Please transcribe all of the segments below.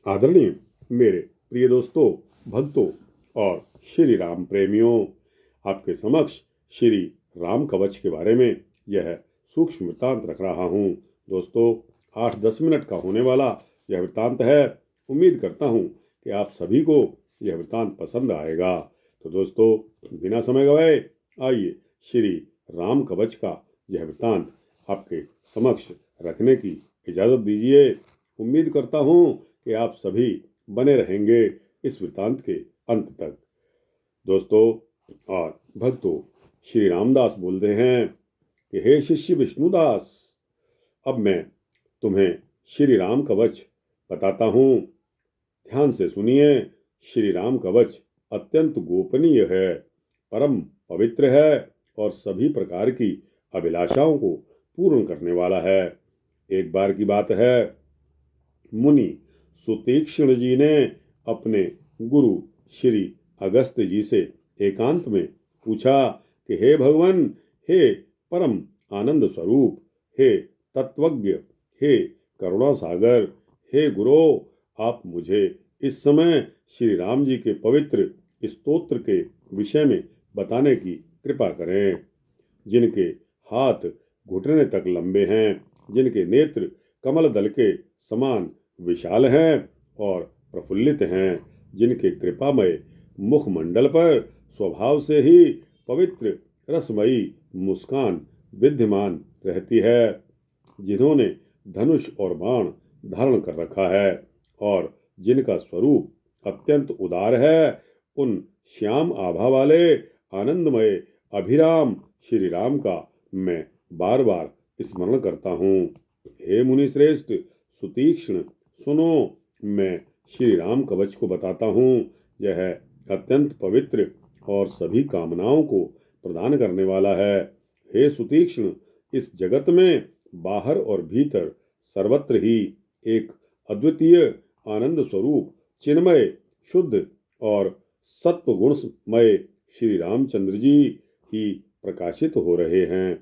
आदरणीय मेरे प्रिय दोस्तों, भक्तों और श्री राम प्रेमियों, आपके समक्ष श्री राम कवच के बारे में यह सूक्ष्म वृत्तांत रख रहा हूँ। दोस्तों, 8-10 मिनट का होने वाला यह वृत्तांत है। उम्मीद करता हूँ कि आप सभी को यह वृत्तांत पसंद आएगा। तो दोस्तों, बिना समय गवाए आइए श्री राम कवच का यह वृत्तांत आपके समक्ष रखने की इजाज़त दीजिए। उम्मीद करता हूँ कि आप सभी बने रहेंगे इस वृत्तांत के अंत तक। दोस्तों और भक्तों, श्री रामदास बोलते हैं कि हे शिष्य विष्णुदास, अब मैं तुम्हें श्री राम कवच बताता हूँ। ध्यान से सुनिए। श्री राम कवच अत्यंत गोपनीय है, परम पवित्र है और सभी प्रकार की अभिलाषाओं को पूर्ण करने वाला है। एक बार की बात है, मुनि सुतीक्ष्ण जी ने अपने गुरु श्री अगस्त जी से एकांत में पूछा कि हे भगवान, हे परम आनंद स्वरूप, हे तत्वज्ञ, हे करुणा सागर, हे गुरु, आप मुझे इस समय श्री राम जी के पवित्र स्तोत्र के विषय में बताने की कृपा करें, जिनके हाथ घुटने तक लंबे हैं, जिनके नेत्र कमल दल के समान विशाल हैं और प्रफुल्लित हैं, जिनके कृपामय मुखमंडल पर स्वभाव से ही पवित्र रसमयी मुस्कान विद्यमान रहती है, जिन्होंने धनुष और बाण धारण कर रखा है और जिनका स्वरूप अत्यंत उदार है, उन श्याम आभा वाले आनंदमय अभिराम श्री राम का मैं बार बार स्मरण करता हूँ। हे मुनि श्रेष्ठ सुतीक्ष्ण, सुनो, मैं श्री राम कवच को बताता हूँ। यह अत्यंत पवित्र और सभी कामनाओं को प्रदान करने वाला है। हे सुतीक्ष्ण, इस जगत में बाहर और भीतर सर्वत्र ही एक अद्वितीय आनंद स्वरूप चिन्मय शुद्ध और सत्व गुणमय श्री रामचंद्र जी ही प्रकाशित हो रहे हैं।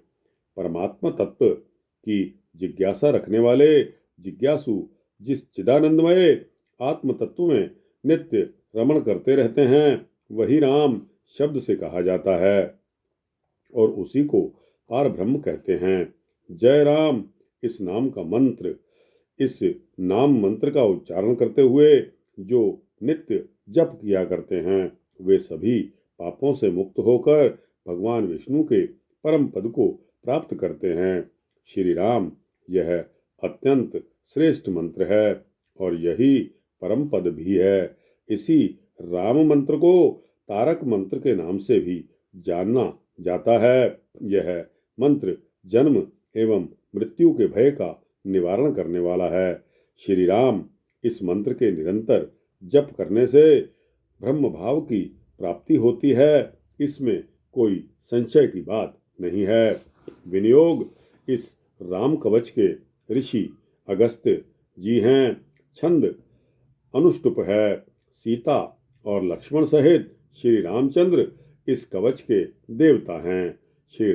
परमात्मा तत्व की जिज्ञासा रखने वाले जिज्ञासु जिस चिदानंदमय आत्म तत्व में नित्य रमण करते रहते हैं, वही राम शब्द से कहा जाता है और उसी को पार ब्रह्म कहते हैं। जय राम इस नाम का मंत्र, इस नाम मंत्र का उच्चारण करते हुए जो नित्य जप किया करते हैं, वे सभी पापों से मुक्त होकर भगवान विष्णु के परम पद को प्राप्त करते हैं। श्री राम यह अत्यंत श्रेष्ठ मंत्र है और यही परम पद भी है। इसी राम मंत्र को तारक मंत्र के नाम से भी जानना जाता है। यह मंत्र जन्म एवं मृत्यु के भय का निवारण करने वाला है। श्री राम इस मंत्र के निरंतर जप करने से ब्रह्म भाव की प्राप्ति होती है, इसमें कोई संशय की बात नहीं है। विनियोग इस राम कवच के ऋषि अगस्त्य जी हैं। छंद अनुष्टुप है। सीता और लक्ष्मण सहित श्री रामचंद्र इस कवच के देवता हैं। श्री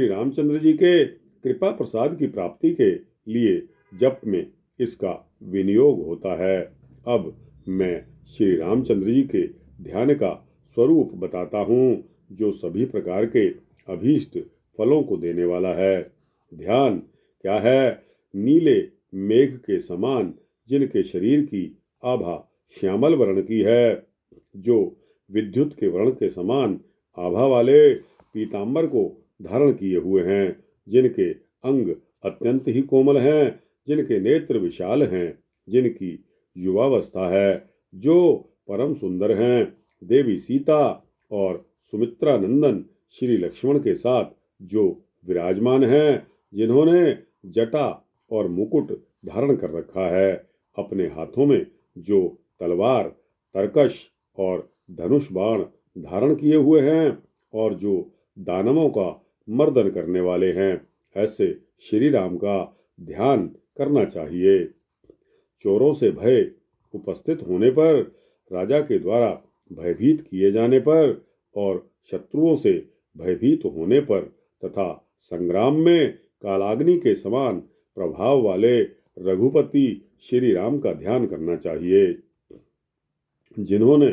रामचंद्र जी के कृपा प्रसाद की प्राप्ति के लिए जप में इसका विनियोग होता है। अब मैं श्री रामचंद्र जी के ध्यान का स्वरूप बताता हूँ, जो सभी प्रकार के अभीष्ट फलों को देने वाला है। ध्यान क्या है? नीले मेघ के समान जिनके शरीर की आभा श्यामल वर्ण की है, जो विद्युत के वर्ण के समान आभा वाले पीतांबर को धारण किए हुए हैं, जिनके अंग अत्यंत ही कोमल हैं, जिनके नेत्र विशाल हैं, जिनकी युवावस्था है, जो परम सुंदर हैं, देवी सीता और सुमित्रा नंदन श्री लक्ष्मण के साथ जो विराजमान हैं, जिन्होंने जटा और मुकुट धारण कर रखा है, अपने हाथों में जो तलवार, तरकश और धनुष बाण धारण किए हुए हैं और जो दानवों का मर्दन करने वाले हैं, ऐसे श्री राम का ध्यान करना चाहिए। चोरों से भय उपस्थित होने पर, राजा के द्वारा भयभीत किए जाने पर और शत्रुओं से भयभीत होने पर तथा संग्राम में कालाग्नि के समान प्रभाव वाले रघुपति श्री राम का ध्यान करना चाहिए, जिन्होंने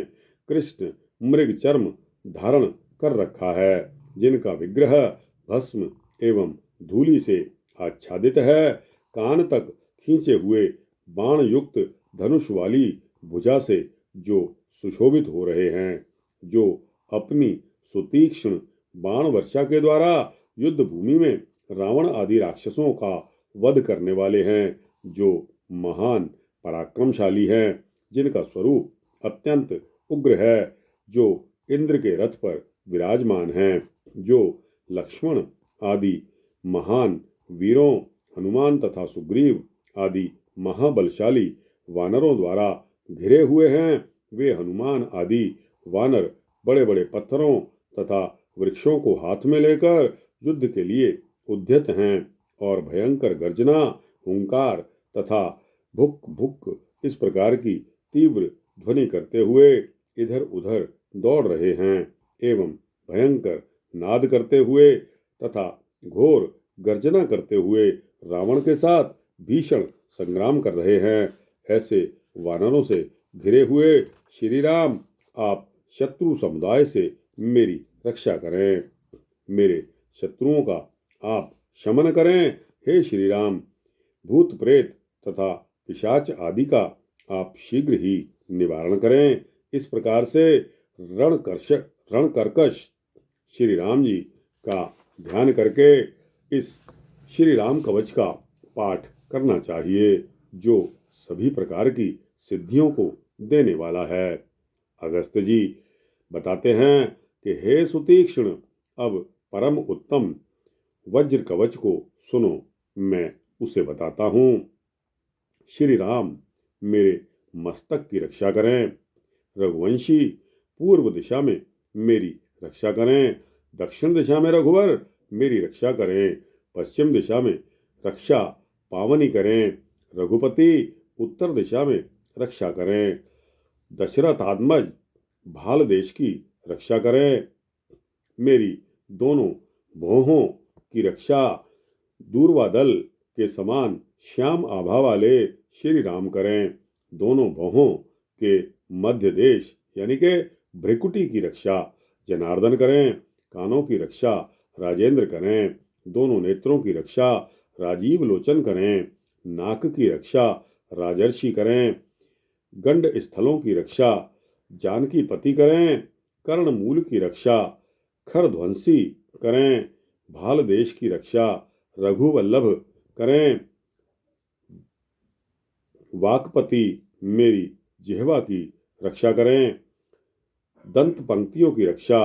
कृष्ण मृग चर्म धारण कर रखा है, जिनका विग्रह भस्म एवं धूलि से आच्छादित है, कान तक खींचे हुए बाण युक्त धनुष वाली भुजा से जो सुशोभित हो रहे हैं, जो अपनी सुतीक्ष्ण बाण वर्षा के द्वारा युद्ध भूमि में रावण आदि राक्षसों का वध करने वाले हैं, जो महान पराक्रमशाली हैं, जिनका स्वरूप अत्यंत उग्र है, जो इंद्र के रथ पर विराजमान हैं, जो लक्ष्मण आदि महान वीरों हनुमान तथा सुग्रीव आदि महाबलशाली वानरों द्वारा घिरे हुए हैं। वे हनुमान आदि वानर बड़े बड़े पत्थरों तथा वृक्षों को हाथ में लेकर युद्ध के लिए उद्यत हैं और भयंकर गर्जना, हुंकार तथा भुक भुक इस प्रकार की तीव्र ध्वनि करते हुए इधर उधर दौड़ रहे हैं एवं भयंकर नाद करते हुए तथा घोर गर्जना करते हुए रावण के साथ भीषण संग्राम कर रहे हैं। ऐसे वानरों से घिरे हुए श्री राम, आप शत्रु समुदाय से मेरी रक्षा करें, मेरे शत्रुओं का आप शमन करें। हे श्री राम, भूत प्रेत तथा पिशाच आदि का आप शीघ्र ही निवारण करें। इस प्रकार से रणकर्कश श्री राम जी का ध्यान करके इस श्री राम कवच का पाठ करना चाहिए, जो सभी प्रकार की सिद्धियों को देने वाला है। अगस्त्य जी बताते हैं कि हे सुतीक्ष्ण, अब परम उत्तम वज्र कवच को सुनो, मैं उसे बताता हूँ। श्री राम मेरे मस्तक की रक्षा करें, रघुवंशी पूर्व दिशा में मेरी रक्षा करें, दक्षिण दिशा में रघुवर मेरी रक्षा करें, पश्चिम दिशा में रक्षा पावनी करें, रघुपति उत्तर दिशा में रक्षा करें, दशरथ आत्मज भाल देश की रक्षा करें, मेरी दोनों भौहों की रक्षा दूर्वा दल के समान श्याम आभा वाले श्री राम करें, दोनों भौहों के मध्य देश यानी के भ्रिकुटी की रक्षा जनार्दन करें, कानों की रक्षा राजेंद्र करें, दोनों नेत्रों की रक्षा राजीव लोचन करें, नाक की रक्षा राजर्षि करें, गंड स्थलों की रक्षा जानकी पति करें, कर्ण मूल की रक्षा खरध्वंसी करें, भाल देश की रक्षा रघुवल्लभ करें, वाकपति मेरी जिह्वा की रक्षा करें, दंत पंक्तियों की रक्षा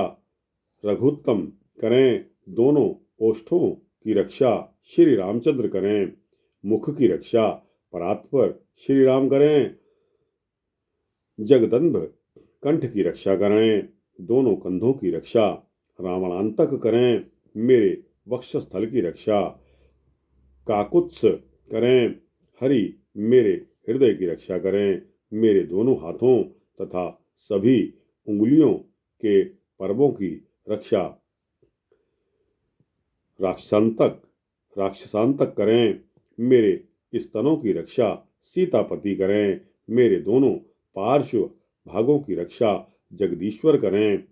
रघुत्तम करें, दोनों ओष्ठों की रक्षा श्री रामचंद्र करें, मुख की रक्षा परात्पर श्री राम करें, जगदंभ कंठ की रक्षा करें, दोनों कंधों की रक्षा रावणांतक करें, मेरे वक्षस्थल की रक्षा काकुत्स करें, हरि मेरे हृदय की रक्षा करें, मेरे दोनों हाथों तथा सभी उंगलियों के पर्वों की रक्षा राक्षसांतक करें, मेरे स्तनों की रक्षा सीतापति करें, मेरे दोनों पार्श्व भागों की रक्षा जगदीश्वर करें,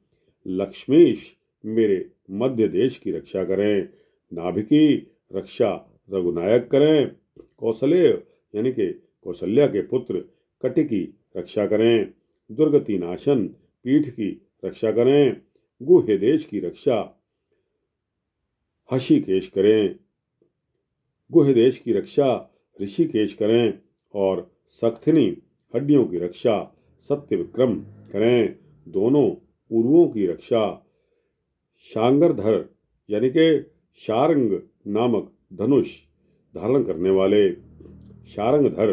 लक्ष्मीश मेरे मध्य देश की रक्षा करें, नाभि की रक्षा रघुनायक करें, कौशल्य यानी कि कौशल्या के पुत्र कटि की रक्षा करें, दुर्गति नाशन पीठ की रक्षा करें, गुह्य देश की रक्षा हषिकेश करें, गुह्य देश की रक्षा ऋषिकेश करें और सक्थिनी हड्डियों की रक्षा सत्य विक्रम करें, दोनों उरुओं की रक्षा शांगरधर यानी के शारंग नामक धनुष धारण करने वाले शारंगधर,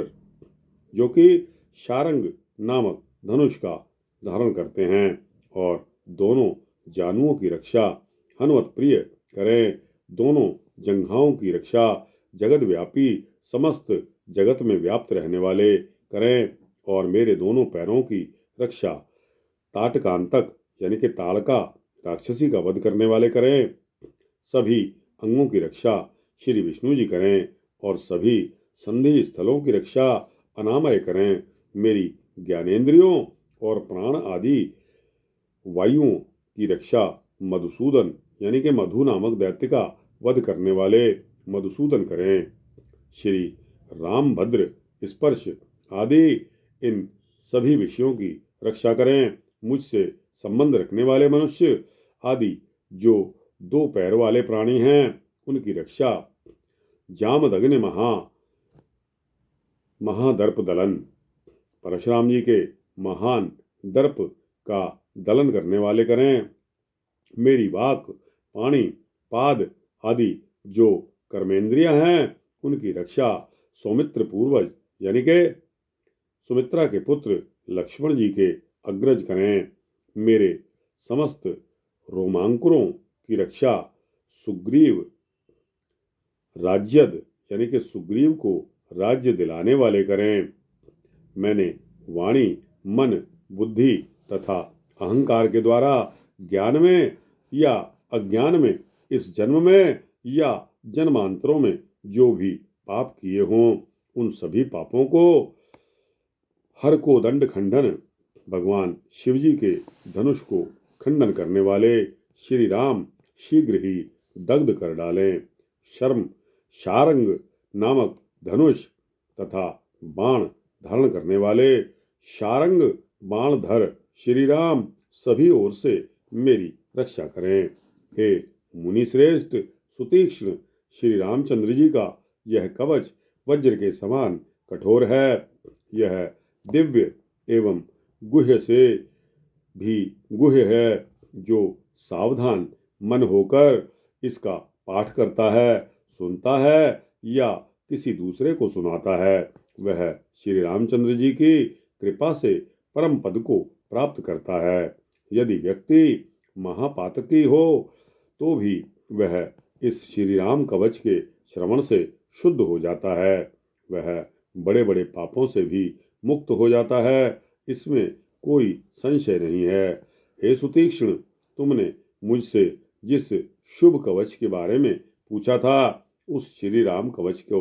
जो कि शारंग नामक धनुष का धारण करते हैं, और दोनों जानुओं की रक्षा हनुमत प्रिय करें, दोनों जंघाओं की रक्षा जगत व्यापी समस्त जगत में व्याप्त रहने वाले करें, और मेरे दोनों पैरों की रक्षा ताटकांतक यानी कि ताड़का राक्षसी का वध करने वाले करें, सभी अंगों की रक्षा श्री विष्णु जी करें, और सभी संधि स्थलों की रक्षा अनामय करें। मेरी ज्ञानेंद्रियों और प्राण आदि वायुओं की रक्षा मधुसूदन यानी कि मधु नामक दैत्य का वध करने वाले मधुसूदन करें। श्री रामभद्र स्पर्श आदि इन सभी विषयों की रक्षा करें। मुझसे संबंध रखने वाले मनुष्य आदि जो दो पैर वाले प्राणी हैं उनकी रक्षा जामदग्नि महादर्प दलन परशुराम जी के महान दर्प का दलन करने वाले करें। मेरी वाक पाणी पाद आदि जो कर्मेंद्रियां हैं उनकी रक्षा सौमित्र पूर्वज यानी के सुमित्रा के पुत्र लक्ष्मण जी के अग्रज करें। मेरे समस्त रोमांकुरों की रक्षा सुग्रीव राज्यद यानी कि सुग्रीव को राज्य दिलाने वाले करें। मैंने वाणी मन बुद्धि तथा अहंकार के द्वारा ज्ञान में या अज्ञान में इस जन्म में या जन्मांतरों में जो भी पाप किए हों उन सभी पापों को हर को दंड खंडन भगवान शिव जी के धनुष को खंडन करने वाले श्री राम शीघ्र ही दग्ध कर डालें। शर्म शारंग नामक धनुष तथा बाण धारण करने वाले शारंग बाणधर श्री राम सभी ओर से मेरी रक्षा करें। हे मुनि श्रेष्ठ सुतीक्ष्ण श्री रामचंद्र जी का यह कवच वज्र के समान कठोर है। यह दिव्य एवं गुह्य से भी गुह्य है। जो सावधान मन होकर इसका पाठ करता है सुनता है या किसी दूसरे को सुनाता है वह श्री रामचंद्र जी की कृपा से परम पद को प्राप्त करता है। यदि व्यक्ति महापातकी हो तो भी वह इस श्री राम कवच के श्रवण से शुद्ध हो जाता है। वह बड़े बड़े पापों से भी मुक्त हो जाता है, इसमें कोई संशय नहीं है। हे सुतीक्ष्ण, तुमने मुझसे जिस शुभ कवच के बारे में पूछा था उस श्री राम कवच को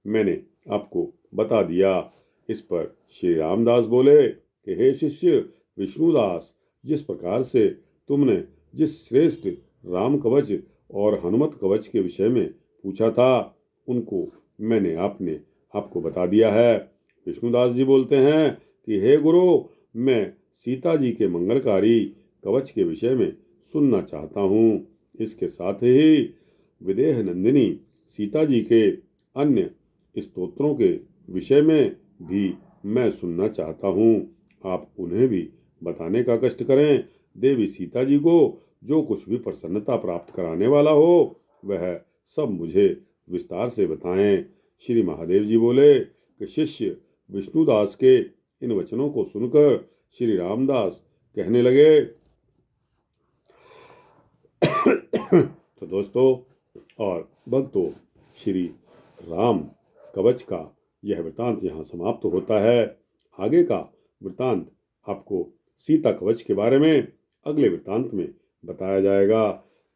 मैंने आपको बता दिया। इस पर श्री रामदास बोले कि हे शिष्य विष्णुदास, जिस प्रकार से तुमने जिस श्रेष्ठ राम कवच और हनुमत कवच के विषय में पूछा था उनको मैंने आपको बता दिया है। विष्णुदास जी बोलते हैं कि हे गुरु, मैं सीता जी के मंगलकारी कवच के विषय में सुनना चाहता हूँ। इसके साथ ही विदेह नंदिनी सीता जी के अन्य स्तोत्रों के विषय में भी मैं सुनना चाहता हूँ। आप उन्हें भी बताने का कष्ट करें। देवी सीता जी को जो कुछ भी प्रसन्नता प्राप्त कराने वाला हो वह सब मुझे विस्तार से बताएं। श्री महादेव जी बोले कि शिष्य विष्णुदास के इन वचनों को सुनकर श्री रामदास कहने लगे। तो दोस्तों और भक्तों, श्री राम कवच का यह वृतांत यहाँ समाप्त होता है। आगे का वृतांत आपको सीता कवच के बारे में अगले वृतांत में बताया जाएगा।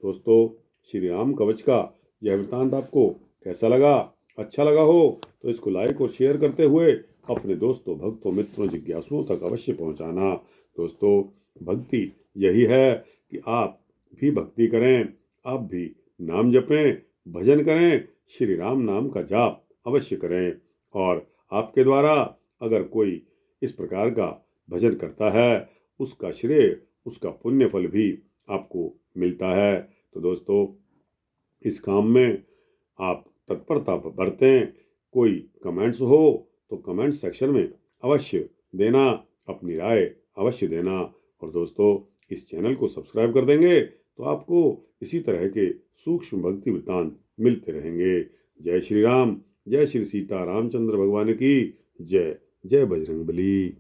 दोस्तों, श्री राम कवच का यह वृतांत आपको कैसा लगा? अच्छा लगा हो तो इसको लाइक और शेयर करते हुए अपने दोस्तों भक्तों मित्रों जिज्ञासुओं तक अवश्य पहुंचाना। दोस्तों, भक्ति यही है कि आप भी भक्ति करें, आप भी नाम जपें, भजन करें, श्री राम नाम का जाप अवश्य करें। और आपके द्वारा अगर कोई इस प्रकार का भजन करता है उसका श्रेय, उसका पुण्य फल भी आपको मिलता है। तो दोस्तों, इस काम में आप तत्परता बरतें। कोई कमेंट्स हो तो कमेंट सेक्शन में अवश्य देना, अपनी राय अवश्य देना। और दोस्तों, इस चैनल को सब्सक्राइब कर देंगे तो आपको इसी तरह के सूक्ष्म भक्ति वृत्तांत मिलते रहेंगे। जय श्री राम, जय श्री सीता रामचंद्र भगवान की जय। जय बजरंगबली।